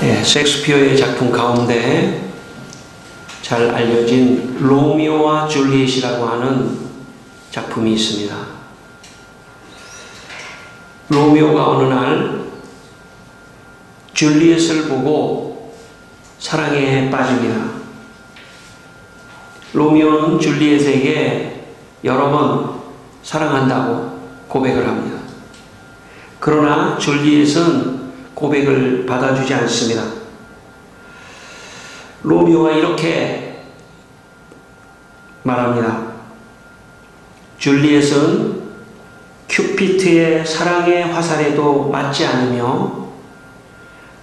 셰익스피어의 작품 가운데 잘 알려진 로미오와 줄리엣이라고 하는 작품이 있습니다. 로미오가 어느 날 줄리엣을 보고 사랑에 빠집니다. 로미오는 줄리엣에게 여러 번 사랑한다고 고백을 합니다. 그러나 줄리엣은 고백을 받아주지 않습니다. 로미오가 이렇게 말합니다. 줄리엣은 큐피트의 사랑의 화살에도 맞지 않으며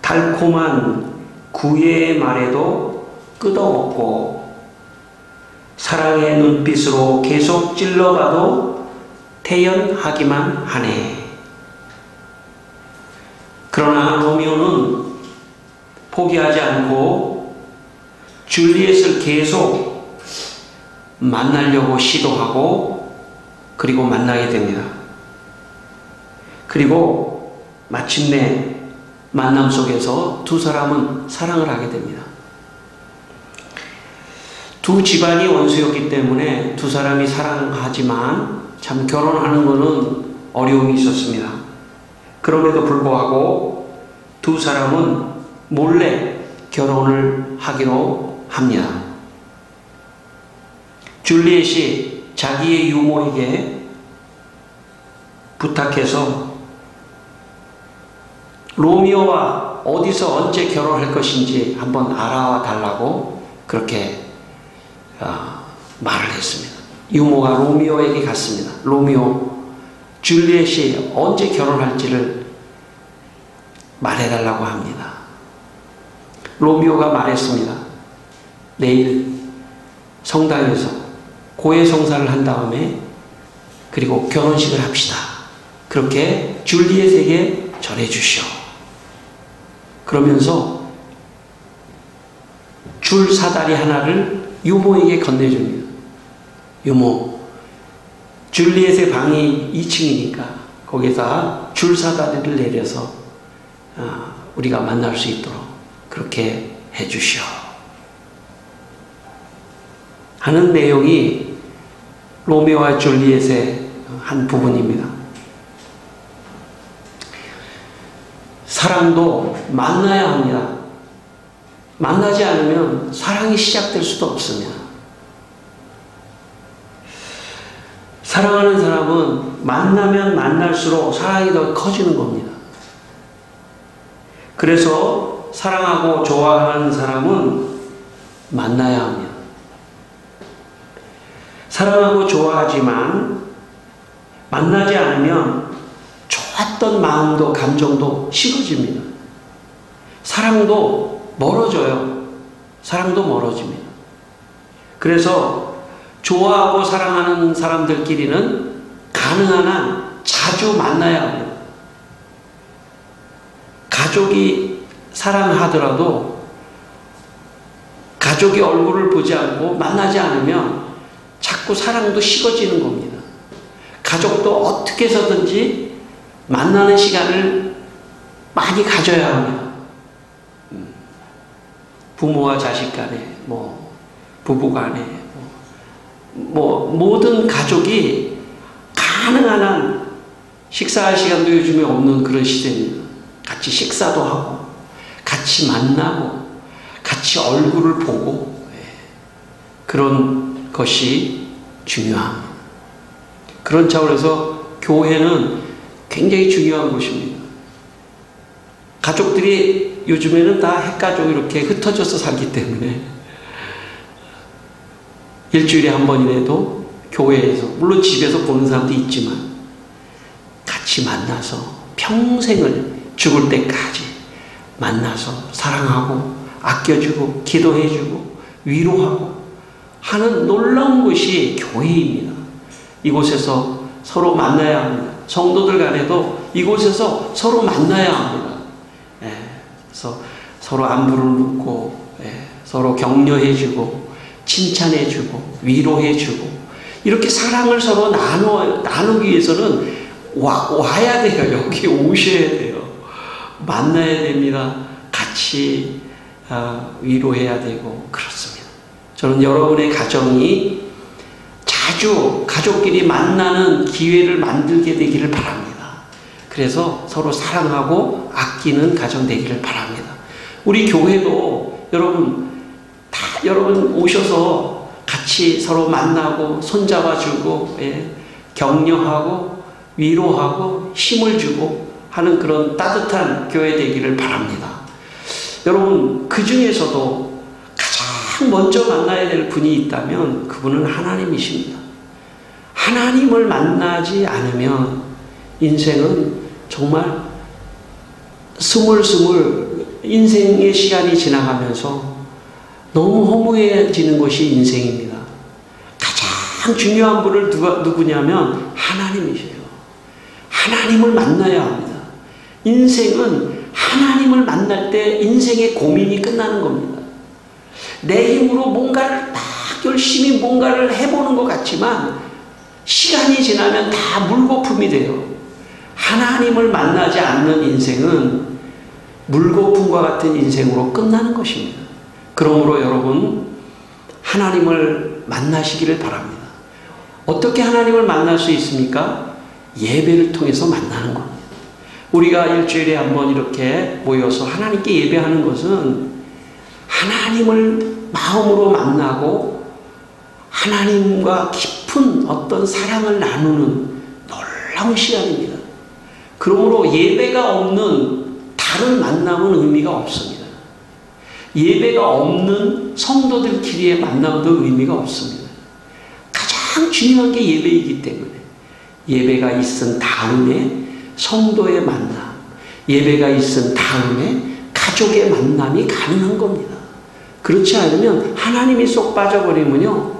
달콤한 구애의 말에도 끄덕없고 사랑의 눈빛으로 계속 찔러봐도 태연하기만 하네. 그러나 로미오는 포기하지 않고 줄리엣을 계속 만나려고 시도하고 그리고 만나게 됩니다. 그리고 마침내 만남 속에서 두 사람은 사랑을 하게 됩니다. 두 집안이 원수였기 때문에 두 사람이 사랑하지만 참 결혼하는 것은 어려움이 있었습니다. 그럼에도 불구하고 두 사람은 몰래 결혼을 하기로 합니다. 줄리엣이 자기의 유모에게 부탁해서 로미오와 어디서 언제 결혼할 것인지 한번 알아와 달라고 그렇게 말을 했습니다. 유모가 로미오에게 갔습니다. 로미오, 줄리엣이 언제 결혼할지를 말해달라고 합니다. 로미오가 말했습니다. 내일 성당에서 고해성사를 한 다음에 그리고 결혼식을 합시다. 그렇게 줄리엣에게 전해주시오. 그러면서 줄 사다리 하나를 유모에게 건네줍니다. 유모, 줄리엣의 방이 2층이니까 거기다 줄 사다리를 내려서 우리가 만날 수 있도록 그렇게 해주시오 하는 내용이 로미오와 줄리엣의 한 부분입니다. 사랑도 만나야 합니다. 만나지 않으면 사랑이 시작될 수도 없습니다. 사랑하는 사람은 만나면 만날수록 사랑이 더 커지는 겁니다. 그래서 사랑하고 좋아하는 사람은 만나야 합니다. 사랑하고 좋아하지만 만나지 않으면 좋았던 마음도 감정도 식어집니다. 사랑도 멀어져요. 사랑도 멀어집니다. 그래서 좋아하고 사랑하는 사람들끼리는 가능한 한 자주 만나야 합니다. 가족이 사랑하더라도 가족의 얼굴을 보지 않고 만나지 않으면 자꾸 사랑도 식어지는 겁니다. 가족도 어떻게 해서든지 만나는 시간을 많이 가져야 합니다. 부모와 자식 간에, 부부 간에, 모든 가족이 가능한 한 식사할 시간도 요즘에 없는 그런 시대입니다. 같이 식사도 하고, 같이 만나고, 같이 얼굴을 보고, 그런 것이 중요합니다. 그런 차원에서 교회는 굉장히 중요한 곳입니다. 가족들이 요즘에는 다 핵가족 이렇게 흩어져서 살기 때문에 일주일에 한 번이라도 교회에서, 물론 집에서 보는 사람도 있지만 같이 만나서 평생을 죽을 때까지 만나서 사랑하고 아껴주고 기도해주고 위로하고 하는 놀라운 곳이 교회입니다. 이곳에서 서로 만나야 합니다. 성도들 간에도 이곳에서 서로 만나야 합니다. 그래서 서로 안부를 묻고 서로 격려해주고 칭찬해주고 위로해주고 이렇게 사랑을 서로 나누기 위해서는 와야 돼요. 여기 오셔야 돼요. 만나야 됩니다. 같이 같이 위로해야 되고 그렇습니다. 저는 여러분의 가정이 자주 가족끼리 만나는 기회를 만들게 되기를 바랍니다. 그래서 서로 사랑하고 아끼는 가정 되기를 바랍니다. 우리 교회도 여러분 오셔서 같이 서로 만나고 손잡아주고 격려하고 위로하고 힘을 주고 하는 그런 따뜻한 교회 되기를 바랍니다. 여러분 그 중에서도 가장 먼저 만나야 될 분이 있다면 그분은 하나님이십니다. 하나님을 만나지 않으면 인생은 정말 스물스물 인생의 시간이 지나가면서 너무 허무해지는 것이 인생입니다. 가장 중요한 분을 누구냐면 하나님이세요. 하나님을 만나야 합니다. 인생은 하나님을 만날 때 인생의 고민이 끝나는 겁니다. 내 힘으로 뭔가를 막 열심히 뭔가를 해보는 것 같지만 시간이 지나면 다 물거품이 돼요. 하나님을 만나지 않는 인생은 물거품과 같은 인생으로 끝나는 것입니다. 그러므로 여러분 하나님을 만나시기를 바랍니다. 어떻게 하나님을 만날 수 있습니까? 예배를 통해서 만나는 겁니다. 우리가 일주일에 한번 이렇게 모여서 하나님께 예배하는 것은 하나님을 마음으로 만나고 하나님과 깊은 어떤 사랑을 나누는 놀라운 시간입니다. 그러므로 예배가 없는 다른 만남은 의미가 없습니다. 예배가 없는 성도들끼리의 만남도 의미가 없습니다. 가장 중요한 게 예배이기 때문에 예배가 있은 다음에 성도의 만남, 예배가 있은 다음에 가족의 만남이 가능한 겁니다. 그렇지 않으면 하나님이 쏙 빠져버리면요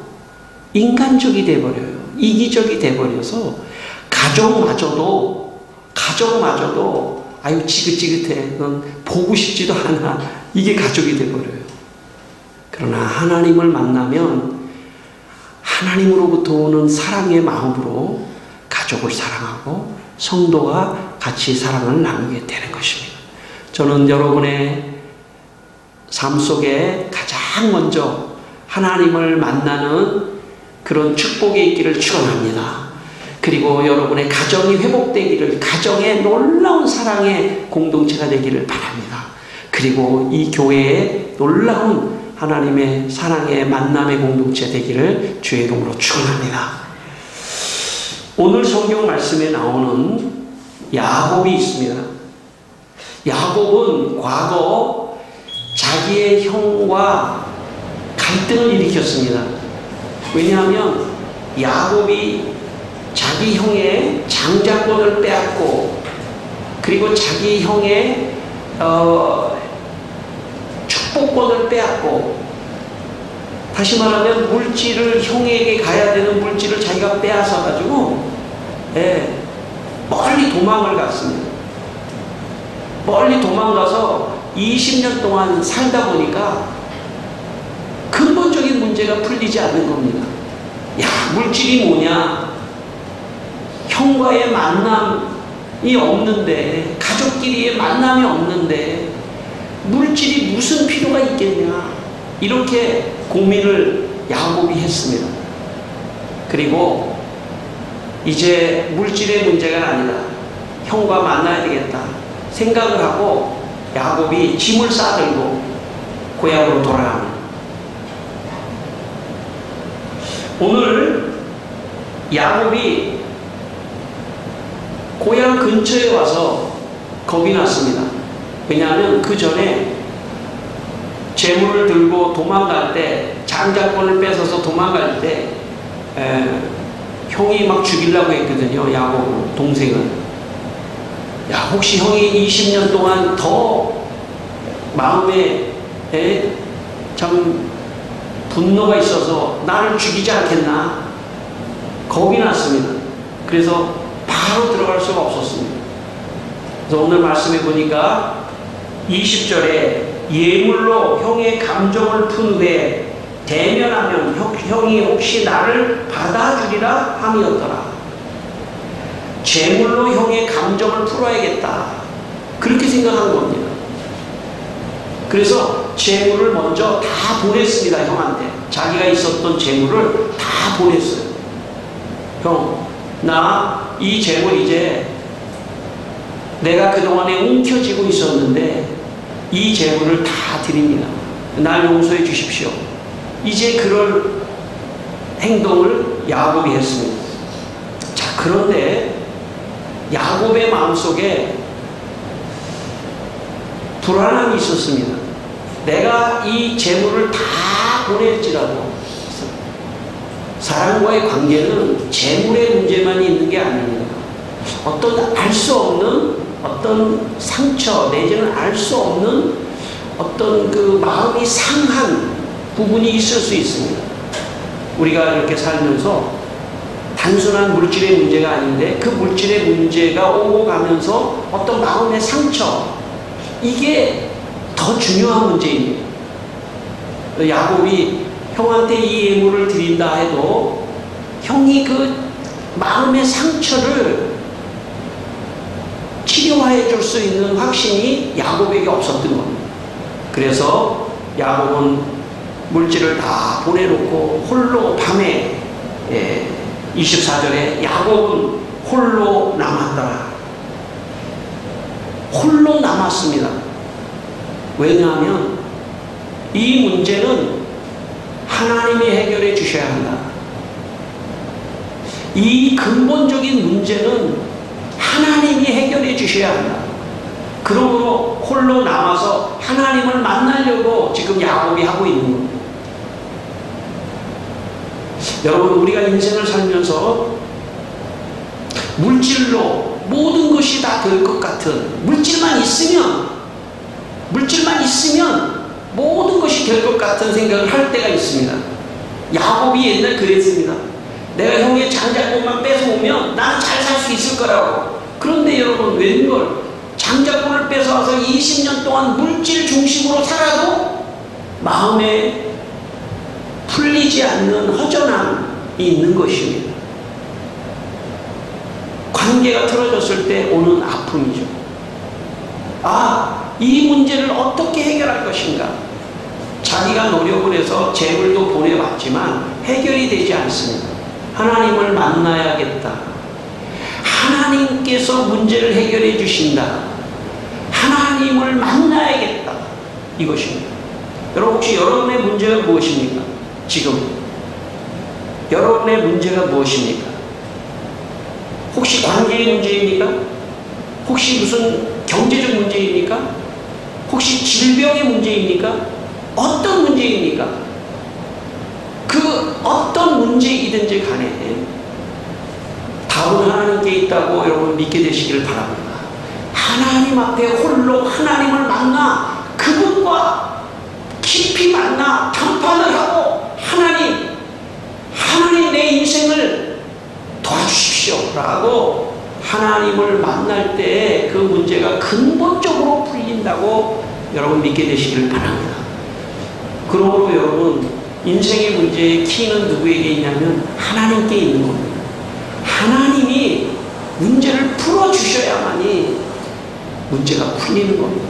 인간적이 돼버려요. 이기적이 돼버려서 가족마저도 아유 지긋지긋해, 넌 보고 싶지도 않아, 이게 가족이 돼버려요. 그러나 하나님을 만나면 하나님으로부터 오는 사랑의 마음으로 가족을 사랑하고 성도가 같이 사랑을 나누게 되는 것입니다. 저는 여러분의 삶 속에 가장 먼저 하나님을 만나는 그런 축복이 있기를 축원합니다. 그리고 여러분의 가정이 회복되기를, 가정의 놀라운 사랑의 공동체가 되기를 바랍니다. 그리고 이 교회에 놀라운 하나님의 사랑의 만남의 공동체 되기를 주의 이름으로 축원합니다. 오늘 성경 말씀에 나오는 야곱이 있습니다. 야곱은 과거 자기의 형과 갈등을 일으켰습니다. 왜냐하면 야곱이 자기 형의 장자권을 빼앗고 그리고 자기 형의 축복권을 빼앗고, 다시 말하면 물질을, 형에게 가야 되는 물질을 자기가 빼앗아 가지고 멀리 도망을 갔습니다. 멀리 도망가서 20년 동안 살다 보니까 근본적인 문제가 풀리지 않는 겁니다. 야, 물질이 뭐냐? 형과의 만남이 없는데, 가족끼리의 만남이 없는데 물질이 무슨 필요가 있겠냐? 이렇게 고민을 야곱이 했습니다. 그리고 이제 물질의 문제가 아니라 형과 만나야 되겠다 생각을 하고 야곱이 짐을 싸들고 고향으로 돌아갑니다. 오늘 야곱이 고향 근처에 와서 겁이 났습니다. 왜냐하면 그 전에 재물을 들고 도망갈 때, 장자권을 뺏어서 도망갈 때 형이 막 죽이려고 했거든요. 야곱 동생은. 야, 혹시 형이 20년 동안 더 마음에 참 분노가 있어서 나를 죽이지 않겠나? 겁이 났습니다. 그래서 바로 들어갈 수가 없었습니다. 그래서 오늘 말씀해 보니까 20절에 예물로 형의 감정을 푼 후에 대면하면 형이 혹시 나를 받아주리라 함이었더라. 재물로 형의 감정을 풀어야겠다, 그렇게 생각한 겁니다. 그래서 재물을 먼저 다 보냈습니다. 형한테. 자기가 있었던 재물을 다 보냈어요. 형, 나 이 재물 이제 내가 그동안에 움켜쥐고 있었는데 이 재물을 다 드립니다. 날 용서해 주십시오. 이제 그럴 행동을 야곱이 했습니다. 자, 그런데 야곱의 마음속에 불안함이 있었습니다. 내가 이 재물을 다 보낼지라도 사람과의 관계는 재물의 문제만 있는 게 아닙니다. 어떤 알 수 없는 어떤 상처 내지는 알 수 없는 어떤 그 마음이 상한 부분이 있을 수 있습니다. 우리가 이렇게 살면서 단순한 물질의 문제가 아닌데 그 물질의 문제가 오고 가면서 어떤 마음의 상처, 이게 더 중요한 문제입니다. 야곱이 형한테 이 예물을 드린다 해도 형이 그 마음의 상처를 치료해 줄 수 있는 확신이 야곱에게 없었던 겁니다. 그래서 야곱은 물질을 다 보내놓고 홀로 밤에 24절에 야곱은 홀로 남았더라. 홀로 남았습니다. 왜냐하면 이 문제는 하나님이 해결해 주셔야 한다. 이 근본적인 문제는 하나님이 해결해 주셔야 한다. 그러므로 홀로 남아서 하나님을 만나려고 지금 야곱이 하고 있는 겁니다. 여러분, 우리가 인생을 살면서 물질로 모든 것이 다 될 것 같은, 물질만 있으면 모든 것이 될 것 같은 생각을 할 때가 있습니다. 야곱이 옛날 그랬습니다. 내가 형의 장자권만 뺏어오면 나는 잘 살 수 있을 거라고. 그런데 여러분, 웬걸 장자권을 뺏어와서 20년 동안 물질 중심으로 살아도 마음에 풀리지 않는 허전함이 있는 것입니다. 관계가 틀어졌을 때 오는 아픔이죠. 이 문제를 어떻게 해결할 것인가? 자기가 노력을 해서 재물도 보내봤지만 해결이 되지 않습니다. 하나님을 만나야겠다. 하나님께서 문제를 해결해 주신다. 하나님을 만나야겠다. 이것입니다. 여러분, 혹시 여러분의 문제가 무엇입니까? 지금 여러분의 문제가 무엇입니까? 혹시 관계의 문제입니까? 혹시 무슨 경제적 문제입니까? 혹시 질병의 문제입니까? 어떤 문제입니까? 그 어떤 문제이든지 간에 답은 하나님께 있다고 여러분 믿게 되시기를 바랍니다. 하나님 앞에 홀로 하나님을 만나 그분과 깊이 만나談판을 하고 하나님 내 인생을 도와주십시오 라고 하나님을 만날 때 그 문제가 근본적으로 풀린다고 여러분 믿게 되시기를 바랍니다. 그러므로 여러분, 인생의 문제의 키는 누구에게 있냐면 하나님께 있는 겁니다. 하나님이 문제를 풀어주셔야만이 문제가 풀리는 겁니다.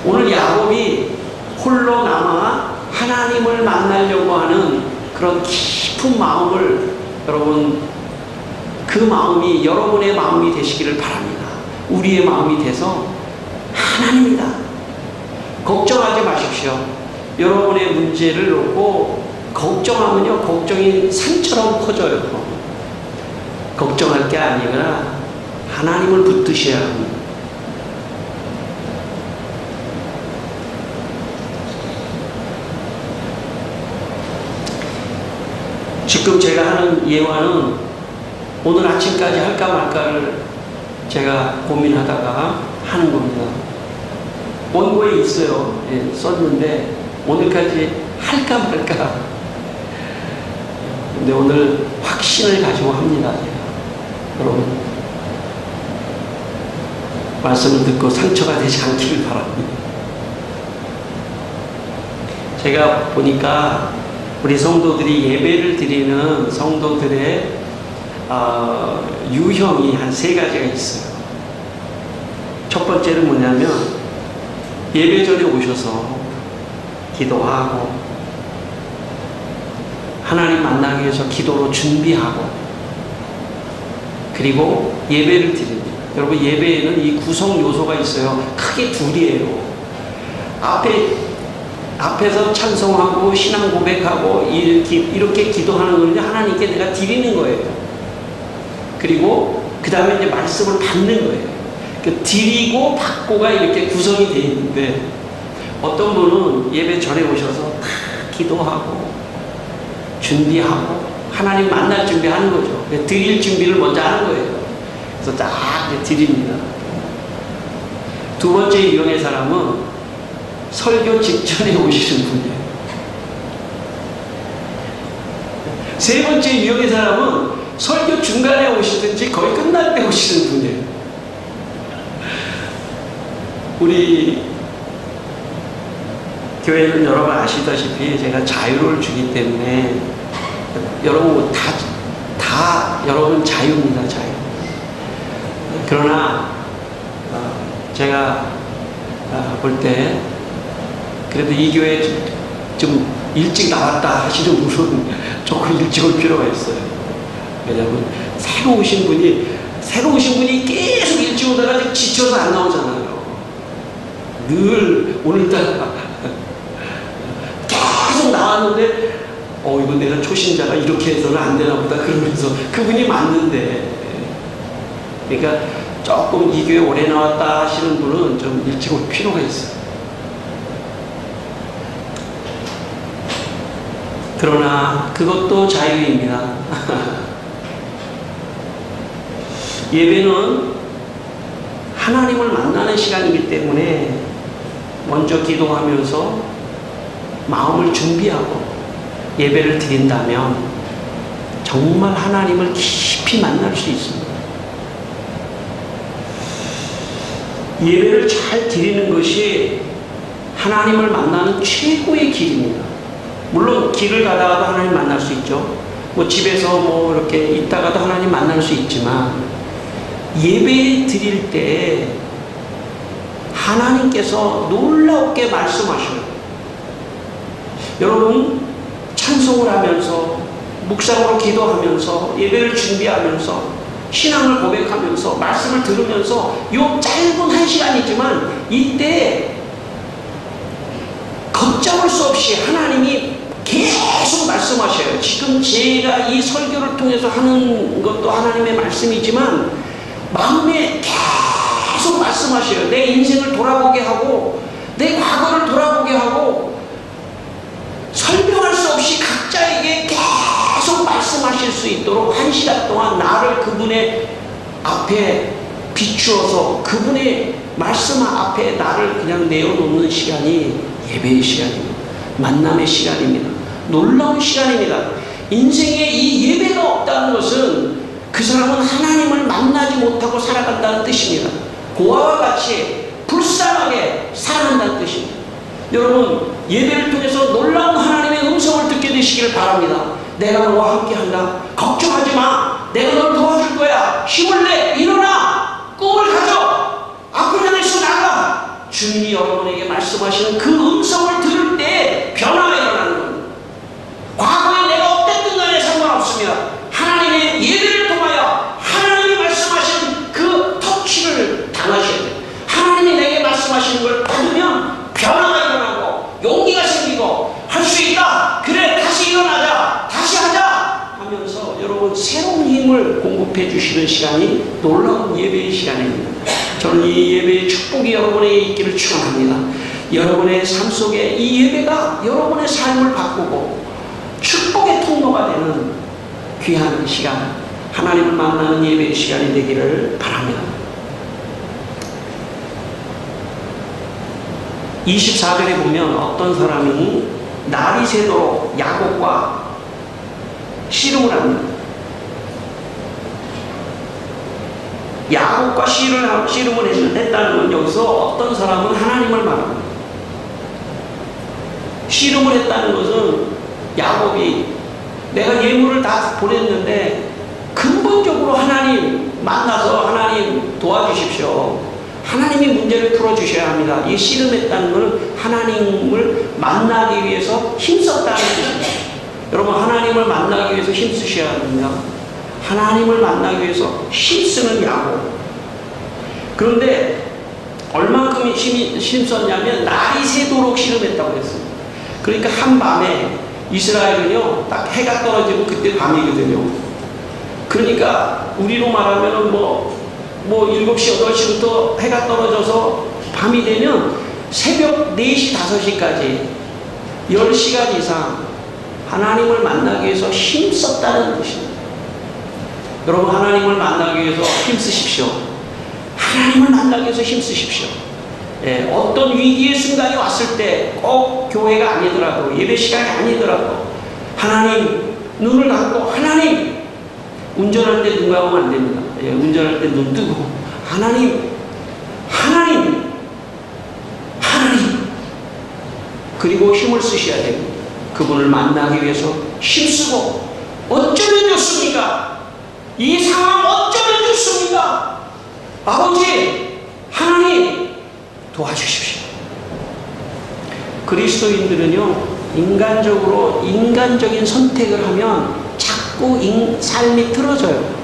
오늘 야곱이 홀로 남아 하나님을 만나려고 하는 그런 깊은 마음을 여러분, 그 마음이 여러분의 마음이 되시기를 바랍니다. 우리의 마음이 돼서 하나님이다. 걱정하지 마십시오. 여러분의 문제를 놓고 걱정하면요, 걱정이 산처럼 퍼져요. 걱정할 게 아니라 하나님을 붙드셔야 합니다. 지금 제가 하는 예화는 오늘 아침까지 할까 말까를 제가 고민하다가 하는 겁니다. 원고에 있어요. 썼는데 오늘까지 할까 말까. 근데 오늘 확신을 가지고 합니다. 여러분, 말씀을 듣고 상처가 되지 않기를 바랍니다. 제가 보니까 우리 성도들이 예배를 드리는 성도들의 유형이 한 3가지가 있어요. 첫 번째는 뭐냐면 예배 전에 오셔서 기도하고 하나님 만나기 위해서 기도로 준비하고 그리고 예배를 드립니다. 여러분, 예배에는 이 구성 요소가 있어요. 크게 둘이에요. 앞에서 찬송하고 신앙 고백하고 이렇게 기도하는 거는 하나님께 내가 드리는 거예요. 그리고 그 다음에 이제 말씀을 받는 거예요. 그 드리고 받고가 이렇게 구성이 되어 있는데, 어떤 분은 예배 전에 오셔서 다 기도하고 준비하고 하나님 만날 준비하는 거죠. 드릴 준비를 먼저 하는 거예요. 그래서 딱 드립니다. 두 번째 유형의 사람은 설교 직전에 오시는 분이에요. 세 번째 유형의 사람은 설교 중간에 오시든지 거의 끝날 때 오시는 분이에요. 우리 교회는 여러분 아시다시피 제가 자유를 주기 때문에 여러분 다 여러분 자유입니다. 자유. 그러나 제가 볼 때 그래도 이 교회 좀 일찍 나왔다 하시는 분은 조금 일찍 올 필요가 있어요. 왜냐하면 새로 오신 분이 계속 일찍 오다가 지쳐서 안 나오잖아요. 늘 오늘따라 계속 나왔는데 이거 내가 초신자가 이렇게 해서는 안 되나 보다 그러면서 그분이 맞는데, 그러니까 조금 이 교회 오래 나왔다 하시는 분은 좀 일찍 올 필요가 있어요. 그러나 그것도 자유입니다. 예배는 하나님을 만나는 시간이기 때문에 먼저 기도하면서 마음을 준비하고 예배를 드린다면 정말 하나님을 깊이 만날 수 있습니다. 예배를 잘 드리는 것이 하나님을 만나는 최고의 길입니다. 물론 길을 가다가도 하나님 만날 수 있죠. 집에서 이렇게 있다가도 하나님 만날 수 있지만, 예배 드릴 때 하나님께서 놀랍게 말씀하셔요. 여러분, 찬송을 하면서 묵상으로 기도하면서 예배를 준비하면서 신앙을 고백하면서 말씀을 들으면서 요 짧은 1시간이지만 이때 걷잡을 수 없이 하나님이 계속 말씀하셔요. 지금 제가 이 설교를 통해서 하는 것도 하나님의 말씀이지만 마음에 계속 말씀하셔요. 내 인생을 돌아보게 하고 내 과거를 돌아보게 하고 설명할 수 없이 각자에게 계속 말씀하실 수 있도록 1시간 동안 나를 그분의 앞에 비추어서 그분의 말씀 앞에 나를 그냥 내어놓는 시간이 예배의 시간입니다. 만남의 시간입니다. 놀라운 시간입니다. 인생에 이 예배가 없다는 것은 그 사람은 하나님을 만나지 못하고 살아간다는 뜻입니다. 고아와 같이 불쌍하게 살아간다는 뜻입니다. 여러분, 예배를 통해서 놀라운 하나님의 음성을 듣게 되시기를 바랍니다. 내가 너와 함께한다. 걱정하지 마. 내가 널 도와줄 거야. 힘을 내. 일어나. 꿈을 가져. 앞을 향해서 나가. 주님이 여러분에게 말씀하시는 그 음성을 들을 때 변화가 일어나는 겁니다. 과거에 내가 어땠든 간에 상관없습니다. 하나님의 예배를 통하여 하나님이 말씀하시는 그 터치를 당하셔야 돼요. 하나님이 내게 말씀하시는 걸 받으면 변화가 일어나고 용기가 생기고 할 수 있다. 그래, 다시 일어나자. 다시 하자 하면서 여러분 새로운 힘을 공급해 주시는 시간이 놀라운 예배의 시간입니다. 저는 이 예배의 축복이 여러분에게 있기를 축원합니다. 여러분의 삶 속에 이 예배가 여러분의 삶을 바꾸고 축복의 통로가 되는 귀한 시간, 하나님을 만나는 예배의 시간이 되기를 바랍니다. 24절에 보면 어떤 사람이 날이 새도록 야곱과 씨름을 합니다. 야곱과 씨름을 했다는 건 여기서 어떤 사람은 하나님을 말합니다. 씨름을 했다는 것은 야곱이 내가 예물을 다 보냈는데 근본적으로 하나님 만나서 하나님 도와주십시오. 하나님이 문제를 풀어주셔야 합니다. 이 씨름했다는 것은 하나님을 만나기 위해서 힘썼다는 뜻입니다. 여러분, 하나님을 만나기 위해서 힘쓰셔야 합니다. 하나님을 만나기 위해서 힘쓰는 야곱. 그런데 얼만큼 힘썼냐면 날이 새도록 씨름했다고 했습니다. 그러니까 한밤에 이스라엘은요, 딱 해가 떨어지고 그때 밤이거든요. 그러니까 우리로 말하면 뭐 7시, 8시부터 해가 떨어져서 밤이 되면 새벽 4시, 5시까지 10시간 이상 하나님을 만나기 위해서 힘썼다는 뜻입니다. 여러분, 하나님을 만나기 위해서 힘쓰십시오. 하나님을 만나기 위해서 힘쓰십시오. 예, 어떤 위기의 순간이 왔을 때 꼭 교회가 아니더라도, 예배 시간이 아니더라도 하나님 눈을 감고, 하나님, 운전할 때 눈 감으면 안 됩니다. 예, 운전할 때 눈 뜨고 하나님, 하나님, 하나님, 그리고 힘을 쓰셔야 됩니다. 그분을 만나기 위해서 힘쓰고. 어쩌면 좋습니까? 이 상황 어쩌면 좋습니까? 아버지, 하나님 도와주십시오. 그리스도인들은요, 인간적인 선택을 하면 자꾸 삶이 틀어져요.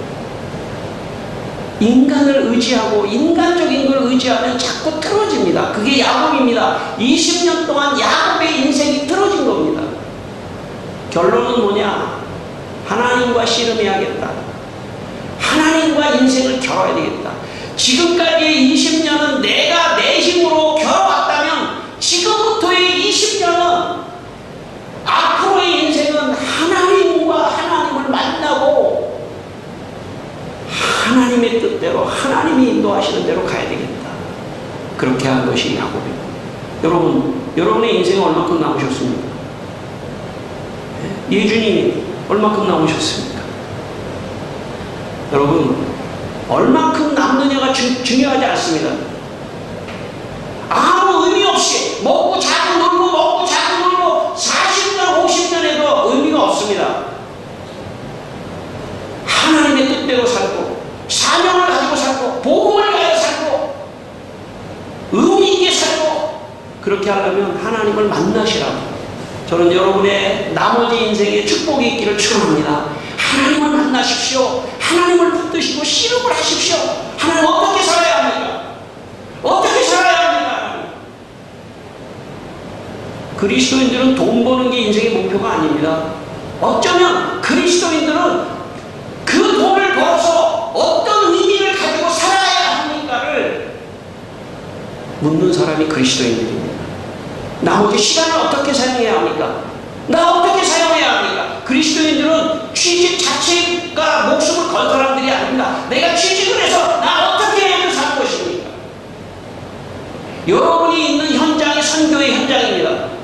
인간을 의지하고 인간적인 걸 의지하면 자꾸 틀어집니다. 그게 야곱입니다. 20년 동안 야곱의 인생이 틀어진 겁니다. 결론은 뭐냐? 하나님과 씨름해야겠다. 하나님과 인생을 겨뤄야 되겠다. 지금까지의 20년은 내가 내 힘으로 겨뤄왔다면 지금부터의 20년은, 앞으로의 인생은 하나님을 만나고 하나님의 뜻대로, 하나님이 인도하시는 대로 가야 되겠다. 그렇게 한 것이 야곱입니다. 여러분의 인생은 얼마큼 남으셨습니까? 예준이 얼마큼 남으셨습니까? 여러분, 얼마큼 남느냐가 중요하지 않습니다. 아무 의미 없이 먹고 자고 놀고 40년, 50년 해도 의미가 없습니다. 하나님의 뜻대로 살고, 사명을 가지고 살고, 복음을 가지고 살고, 의미 있게 살고, 그렇게 하려면 하나님을 만나시라고. 저는 여러분의 나머지 인생에 축복이 있기를 축원합니다. 하나님을 만나십시오. 하나님을 붙드시고 씨름을 하십시오. 하나님 어떻게 살아야 합니까? 어떻게 살아야 합니까? 그리스도인들은 돈 버는 게 인생의 목표가 아닙니다. 어쩌면 그리스도인들은 그 돈을 벌어서 어떤 의미를 가지고 살아야 합니까를 묻는 사람이 그리스도인들입니다. 나머지 시간을 어떻게 사용해야 합니까? 나 어떻게 사용해야 합니까? 그리스도인들은 취직 자체가 목숨을 건 사람들이 아닙니다. 내가 취직을 해서 나 어떻게 해야 살 것입니까? 여러분이 있는 현장이 선교의 현장입니다.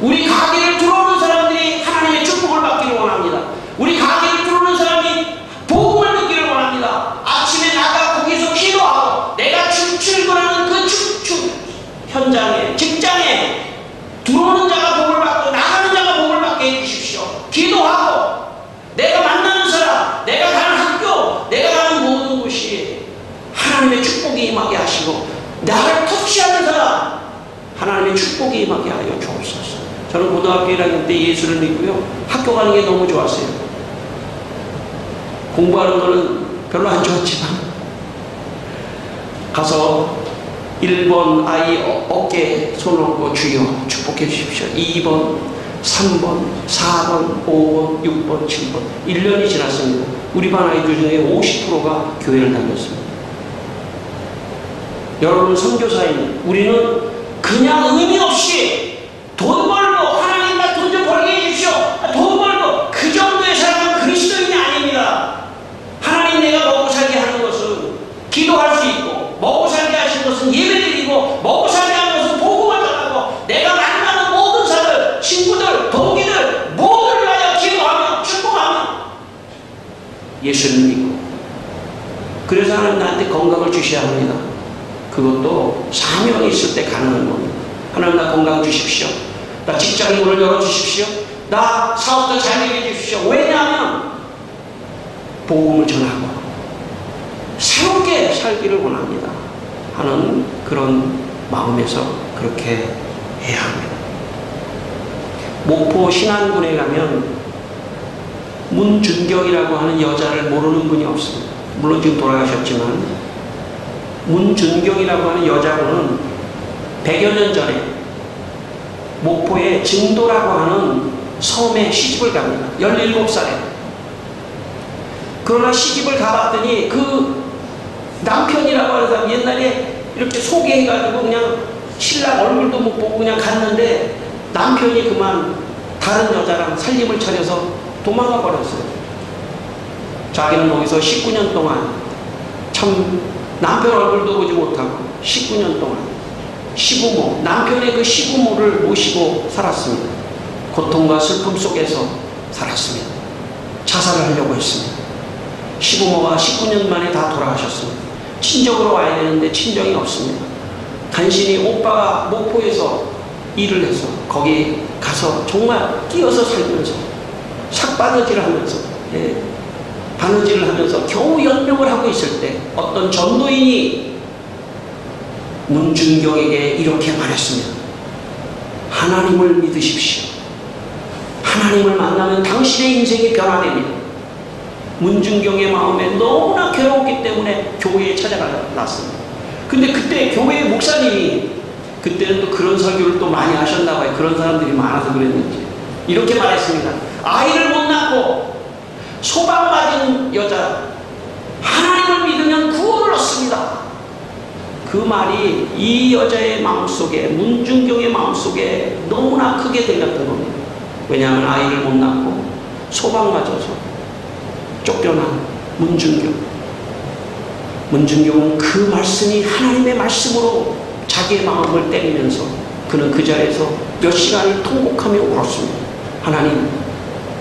우리 가게를 들어오는 사람들이 하나님의 축복을 받기를 원합니다. 우리 가게를 들어오는 사람이 복음을 듣기를 원합니다. 아침에 나가 거기서 기도하고, 내가 출근하는 그 현장에, 직장에 들어오는 자가 복을 받고 나가는 자가 복을 받게 해주십시오. 기도하고, 내가 만나는 사람, 내가 가는 학교, 내가 가는 모든 곳이 하나님의 축복이 임하게 하시고, 나를 터치하는 사람 하나님의 축복이 임하게 하여 주옵소서. 저는 고등학교 1학년 때 예수를 믿고요, 학교 가는 게 너무 좋았어요. 공부하는 거는 별로 안 좋았지만 가서 1번 아이 어깨에 손을 얹고 주여 축복해 주십시오. 2번, 3번, 4번, 5번, 6번, 7번. 1년이 지났습니다. 우리 반 아이들 중에 50%가 교회를 다녔습니다. 여러분 선교사님, 우리는 그냥 의미 없이 돈 벌고, 하나님 나 돈 좀 벌게 해주십시오, 돈 벌고, 그 정도의 사람은 그리스도인이 아닙니다. 하나님 내가 먹고 살게 하는 것은 기도할 수 있고, 먹고 살게 하신 것은 예배드리고, 먹고 살게 하는 것은 복음을 전하고, 내가 만나는 모든 사람, 친구들, 동기들 모두를 위하여 기도하며 축복하며 예수를 믿고, 그래서 하나님 나한테 건강을 주셔야 합니다. 그것도 사명이 있을 때 가능한 겁니다. 하나님 나 건강 주십시오. 나 직장의 문을 열어주십시오. 나 사업도 잘 되게 해주십시오. 왜냐하면 복음을 전하고 새롭게 살기를 원합니다. 하는 그런 마음에서 그렇게 해야 합니다. 목포 신안군에 가면 문준경이라고 하는 여자를 모르는 분이 없습니다. 물론 지금 돌아가셨지만 문준경이라고 하는 여자분은 100여 년 전에 목포의 증도라고 하는 섬에 시집을 갑니다. 17살에. 그러나 시집을 가봤더니 그 남편이라고 하는 사람 옛날에 이렇게 소개해가지고 그냥 신랑 얼굴도 못 보고 그냥 갔는데 남편이 그만 다른 여자랑 살림을 차려서 도망가 버렸어요. 자기는 거기서 19년 동안 참 남편 얼굴도 보지 못하고 19년 동안 시부모, 남편의 그 시부모를 모시고 살았습니다. 고통과 슬픔 속에서 살았습니다. 자살을 하려고 했습니다. 시부모가 19년 만에 다 돌아가셨습니다. 친정으로 와야 되는데 친정이 없습니다. 간신히 오빠가 목포에서 일을 해서 거기 가서 정말 끼어서 살면서 삭바느질을 하면서 바느질을 하면서 겨우 연명을 하고 있을 때 어떤 전도인이 문준경에게 이렇게 말했습니다. 하나님을 믿으십시오. 하나님을 만나면 당신의 인생이 변화됩니다. 문준경의 마음에 너무나 괴로웠기 때문에 교회에 찾아갔습니다. 근데 그때 교회 목사님이 그때는 또 그런 설교를 또 많이 하셨나 봐요. 그런 사람들이 많아서 그랬는지 이렇게 말했습니다. 아이를 못 낳고 소방맞은 여자 하나님을 믿으면 구원을 얻습니다. 그 말이 이 여자의 마음속에 문준경의 마음속에 너무나 크게 들렸던 겁니다. 왜냐하면 아이를 못 낳고 소방맞아서 쫓겨난 문준경은 그 말씀이 하나님의 말씀으로 자기의 마음을 때리면서 그는 그 자리에서 몇 시간을 통곡하며 울었습니다. 하나님,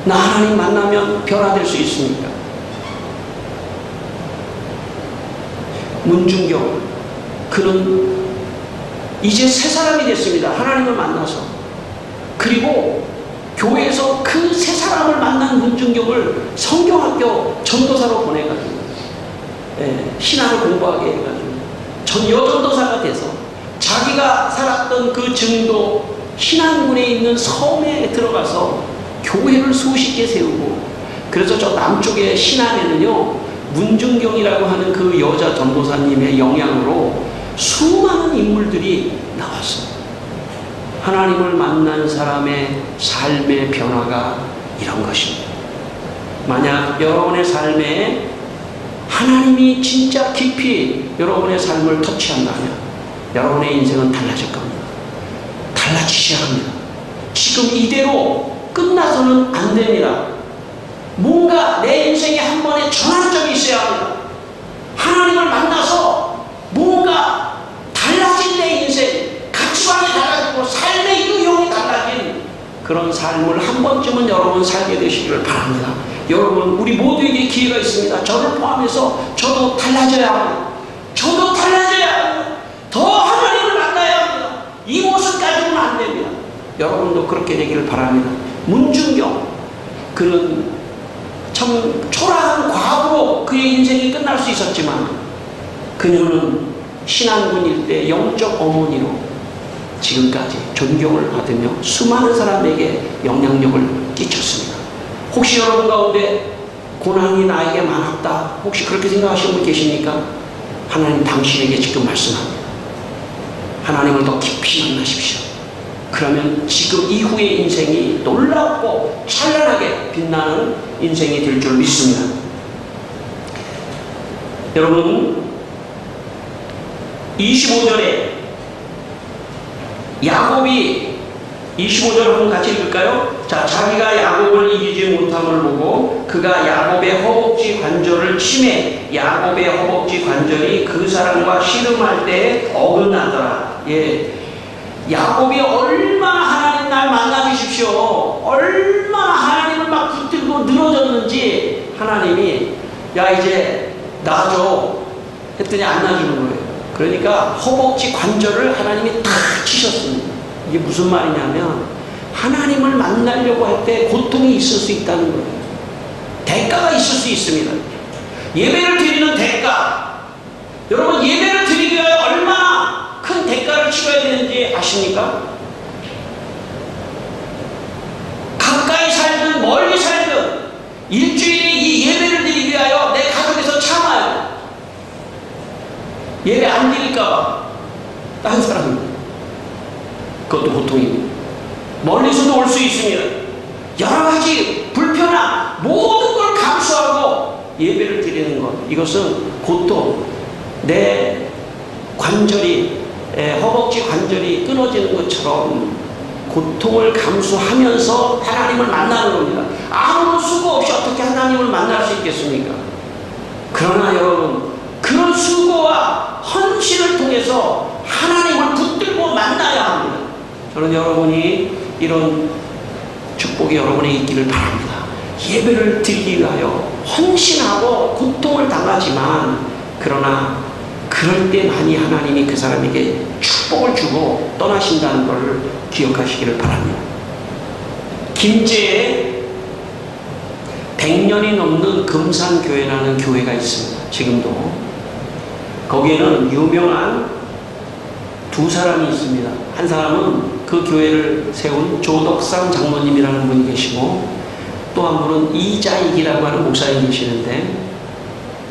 나 하나님 만나면 변화될 수 있습니까? 문준경, 그는 이제 새 사람이 됐습니다. 하나님을 만나서. 그리고 교회에서 그 새 사람을 만난 문준경을 성경학교 전도사로 보내가지고 신앙을 공부하게 해가지고 여전도사가 돼서 자기가 살았던 그 증도 신안군에 있는 섬에 들어가서 교회를 수십 개 세우고 그래서 저 남쪽의 신안에는요 문준경이라고 하는 그 여자 전도사님의 영향으로 수많은 인물들이 나왔습니다. 하나님을 만난 사람의 삶의 변화가 이런 것입니다. 만약 여러분의 삶에 하나님이 진짜 깊이 여러분의 삶을 터치한다면 여러분의 인생은 달라질 겁니다. 달라지셔야 합니다. 지금 이대로 끝나서는 안 됩니다. 뭔가 내 인생에 한 번의 전환점이 있어야 합니다. 하나님을 만나서 뭔가 달라진 내 인생, 가치관이 달라지고 삶의 유형이 달라진 그런 삶을 한 번쯤은 여러분 살게 되시기를 바랍니다. 여러분, 우리 모두에게 기회가 있습니다. 저를 포함해서 저도 달라져야 합니다. 저도 달라져야 합니다. 더 하나님을 만나야 합니다. 이 모습 가지고는 안 됩니다. 여러분도 그렇게 되기를 바랍니다. 문준경, 그는 참 초라한 과거로 그의 인생이 끝날 수 있었지만 그녀는 신안군 일대 영적 어머니로 지금까지 존경을 받으며 수많은 사람에게 영향력을 끼쳤습니다. 혹시 여러분 가운데 고난이 나에게 많았다 혹시 그렇게 생각하시는 분 계십니까? 하나님 당신에게 지금 말씀합니다. 하나님을 더 깊이 만나십시오. 그러면 지금 이후의 인생이 놀랍고 찬란하게 빛나는 인생이 될 줄 믿습니다. 여러분 25절에 야곱이 25절 한번 같이 읽을까요? 자, 자기가 야곱을 이기지 못함을 보고 그가 야곱의 허벅지 관절을 치매 야곱의 허벅지 관절이 그 사람과 씨름할 때 어긋나더라. 야곱이 얼마나 하나님 날 만나주십시오. 얼마나 하나님을 막 붙들고 늘어졌는지 하나님이 야 이제 놔줘 했더니 안 놔주는 거예요. 그러니까 허벅지 관절을 하나님이 탁 치셨습니다. 이게 무슨 말이냐면 하나님을 만나려고 할 때 고통이 있을 수 있다는 거예요. 대가가 있을 수 있습니다. 예배를 드리는 대가, 여러분 예배를 드리기 위해 얼마 치러야 되는지 아십니까? 가까이 살든 멀리 살든 일주일에 이 예배를 드리기 위하여 내 가족에서 참아요. 예배 안 드릴까봐 딴 사람은 그것도 보통입니다. 멀리서도 올 수 있습니다. 여러 가지 불편함 모든 걸 감수하고 예배를 드리는 것, 이것은 고통, 내 관절이 허벅지 관절이 끊어지는 것처럼 고통을 감수하면서 하나님을 만나는 겁니다. 아무런 수고 없이 어떻게 하나님을 만날 수 있겠습니까? 그러나 여러분, 그런 수고와 헌신을 통해서 하나님을 붙들고 만나야 합니다. 저는 여러분이 이런 축복이 여러분에 있기를 바랍니다. 예배를 드리기 위하여 헌신하고 고통을 당하지만, 그러나 그럴 때만이 하나님이 그 사람에게 축복을 주고 떠나신다는 것을 기억하시기를 바랍니다. 김제에 100년이 넘는 금산교회라는 교회가 있습니다. 지금도. 거기에는 유명한 두 사람이 있습니다. 한 사람은 그 교회를 세운 조덕상 장로님이라는 분이 계시고, 또 한 분은 이자익이라고 하는 목사님 계시는데,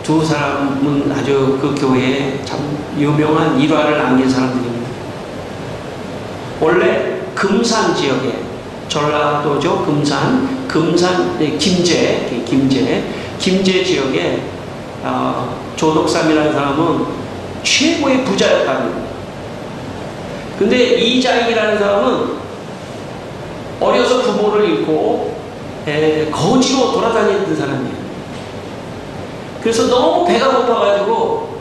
두 사람은 아주 그 교회에 참 유명한 일화를 남긴 사람들입니다. 원래 금산 지역에, 전라도죠, 금산 김제 지역에 조덕삼이라는 사람은 최고의 부자였답니다. 근데 이자익이라는 사람은 어려서 부모를 잃고 거지로 돌아다니던 사람이에요. 그래서 너무 배가 고파가지고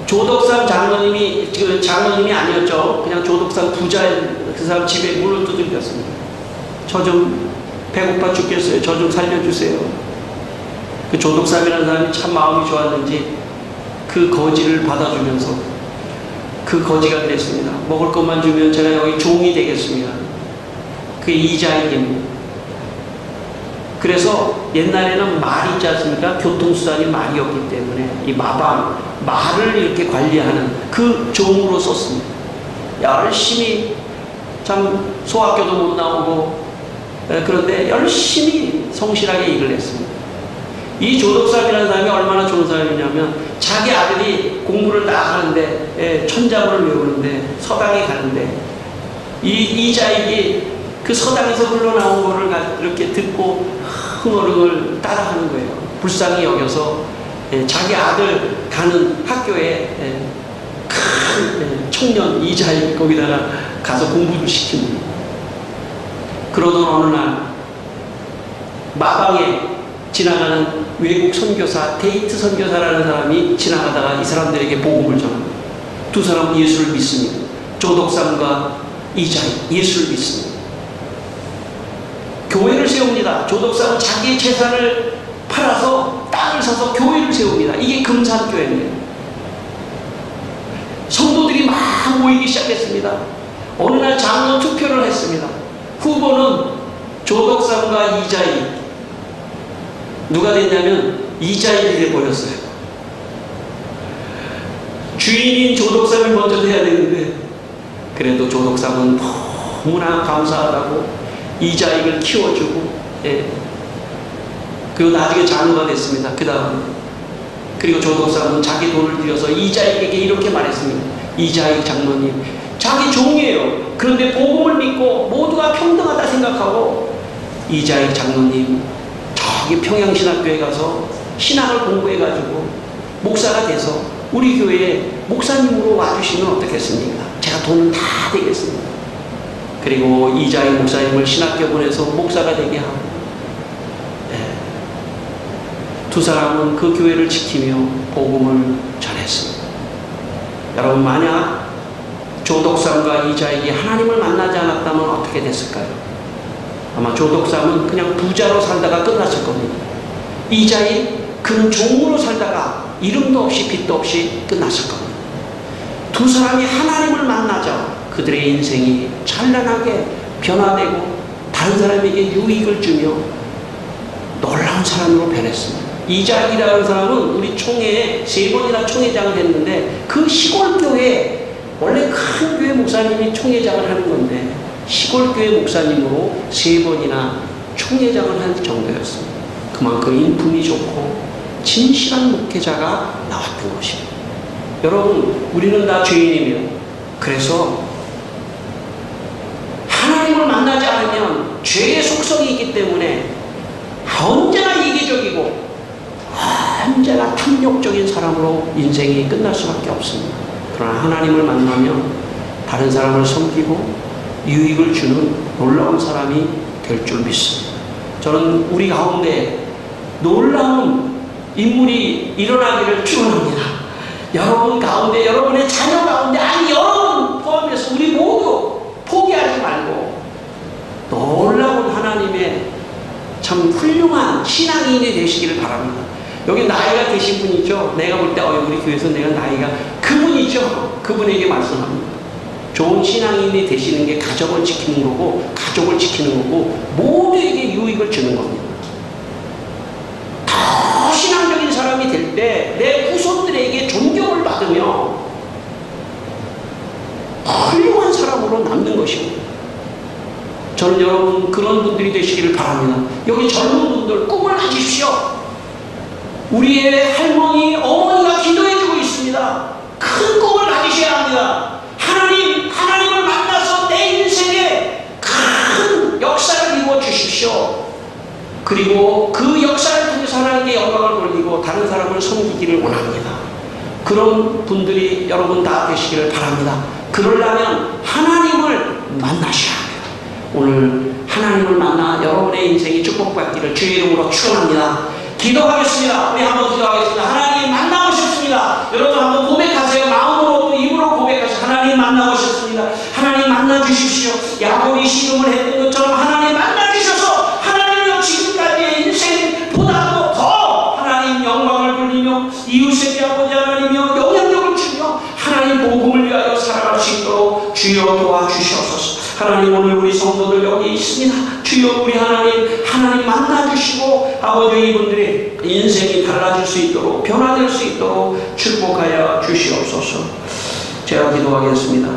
조덕삼 장로님이, 그 장로님이 아니었죠. 그냥 조덕삼 부자인 그 사람 집에 문을 두들겼습니다. 저 좀 배고파 죽겠어요. 저 좀 살려주세요. 그 조덕삼이라는 사람이 참 마음이 좋았는지 그 거지를 받아주면서 그 거지가 그랬습니다. 먹을 것만 주면 제가 여기 종이 되겠습니다. 그게 이자익입니다. 그래서 옛날에는 말이 있지 않습니까? 교통수단이 말이 없기 때문에 이 말을 이렇게 관리하는 그 종으로 썼습니다. 열심히, 참 소학교도 못 나오고, 그런데 열심히 성실하게 일을 했습니다. 이 조덕삼이라는 사람이 얼마나 좋은 사람이냐면, 자기 아들이 공부를 다 하는데, 천자문을 외우는데, 서당에 가는데, 이자익이 그 서당에서 흘러나온 거를 이렇게 듣고 흥얼흥얼 따라하는 거예요. 불쌍히 여겨서 자기 아들 가는 학교에 큰 청년 이자익 거기다가 가서 공부를 시킵니다. 그러던 어느 날 마방에 지나가는 외국 선교사, 데이트 선교사라는 사람이 지나가다가 이 사람들에게 복음을 전합니다. 두 사람은 예수를 믿습니다. 조덕삼과 이자익, 예수를 믿습니다. 교회를 세웁니다. 조덕삼은 자기의 재산을 팔아서 땅을 사서 교회를 세웁니다. 이게 금산교회입니다. 성도들이 막 모이기 시작했습니다. 어느 날 장로 투표를 했습니다. 후보는 조덕삼과 이자익. 누가 됐냐면 이자익이 돼버렸어요. 주인인 조덕삼이 먼저 돼야 되는데, 그래도 조덕삼은 너무나 감사하다고 이자익을 키워주고, 그리고 나중에 장로가 됐습니다. 그 다음, 그리고 조덕삼은 자기 돈을 들여서 이자익에게 이렇게 말했습니다. 이자익 장로님, 자기 종이에요. 그런데 복음을 믿고 모두가 평등하다 생각하고, 이자익 장로님 저기 평양신학교에 가서 신학을 공부해가지고 목사가 돼서 우리 교회에 목사님으로 와주시면 어떻겠습니까? 제가 돈을 다 드리겠습니다. 그리고 이자익 목사님을 신학교 보내서 목사가 되게 하고, 두 사람은 그 교회를 지키며 복음을 전했습니다. 여러분, 만약 조덕삼과 이자익이 하나님을 만나지 않았다면 어떻게 됐을까요? 아마 조덕삼은 그냥 부자로 살다가 끝났을 겁니다. 이자익, 그는 종으로 살다가 이름도 없이 빚도 없이 끝났을 겁니다. 두 사람이 하나님을 만나자 그들의 인생이 찬란하게 변화되고 다른 사람에게 유익을 주며 놀라운 사람으로 변했습니다. 이자익이라는 사람은 우리 총회에 3번이나 총회장을 했는데 그 시골 교회에 원래 큰 교회 목사님이 총회장을 하는 건데 시골 교회 목사님으로 3번이나 총회장을 할 정도였습니다. 그만큼 인품이 좋고 진실한 목회자가 나왔던 것입니다. 여러분, 우리는 다 죄인이며, 그래서 하나님을 만나지 않으면 죄의 속성이 있기 때문에 언제나 이기적이고 언제나 탐욕적인 사람으로 인생이 끝날 수밖에 없습니다. 그러나 하나님을 만나면 다른 사람을 섬기고 유익을 주는 놀라운 사람이 될 줄 믿습니다. 저는 우리 가운데 놀라운 인물이 일어나기를 축원합니다. 여러분 가운데, 여러분의 자녀 가운데, 아니 여러분 포함해서 우리 모두 포기하지 말고 놀라운 하나님의 참 훌륭한 신앙인이 되시기를 바랍니다. 여기 나이가 되신 분 있죠? 내가 볼 때 우리 교회에서 내가 나이가 그분이죠? 그분에게 말씀합니다. 좋은 신앙인이 되시는 게 가정을 지키는 거고, 가족을 지키는 거고, 모두에게 유익을 주는 겁니다. 더 신앙적인 사람이 될 때 내 후손들에게 존경을 받으며 훌륭한 사람으로 남는 것입니다. 저는 여러분 그런 분들이 되시기를 바랍니다. 여기 젊은 분들 꿈을 가지십시오. 우리의 할머니, 어머니가 기도해주고 있습니다. 큰 꿈을 가지셔야 합니다. 하나님을 만나서 내 인생에 큰 역사를 이루어 주십시오. 그리고 그 역사를 통해서 하나님께 영광을 돌리고 다른 사람을 섬기기를 원합니다. 그런 분들이 여러분 다 되시기를 바랍니다. 그러려면 하나님을 만나셔야 합니다. 오늘 하나님을 만나 여러분의 인생이 축복받기를 주의 이름으로 축원합니다. 기도하겠습니다. 우리 한번 기도하겠습니다. 하나님 만나고 싶습니다. 여러분 한번 고백하세요. 마음으로 또 입으로 고백하세요. 하나님 만나고 싶습니다. 하나님 만나 주십시오. 야곱이 신음을 했던 것처럼 하나님 만나 주셔서 하나님은 지금까지의 인생보다도 더 하나님 영광을 돌리며 이웃에게 아버지 하나님이여 영향력을 주며 하나님 복음을 위하여 살아갈 수 있도록 주여 도와주시옵소서. 하나님 오늘 우리 성도들 여기 있습니다. 주여 우리 하나님 만나주시고 아버지 이분들의 인생이 달라질 수 있도록 변화될 수 있도록 축복하여 주시옵소서. 제가 기도하겠습니다.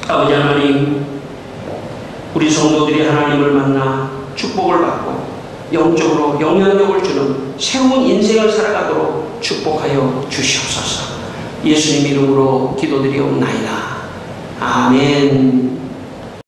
아버지 하나님, 우리 성도들이 하나님을 만나 축복을 받고 영적으로 영향력을 주는 새로운 인생을 살아가도록 축복하여 주시옵소서. 예수님 이름으로 기도드리옵나이다. 아멘.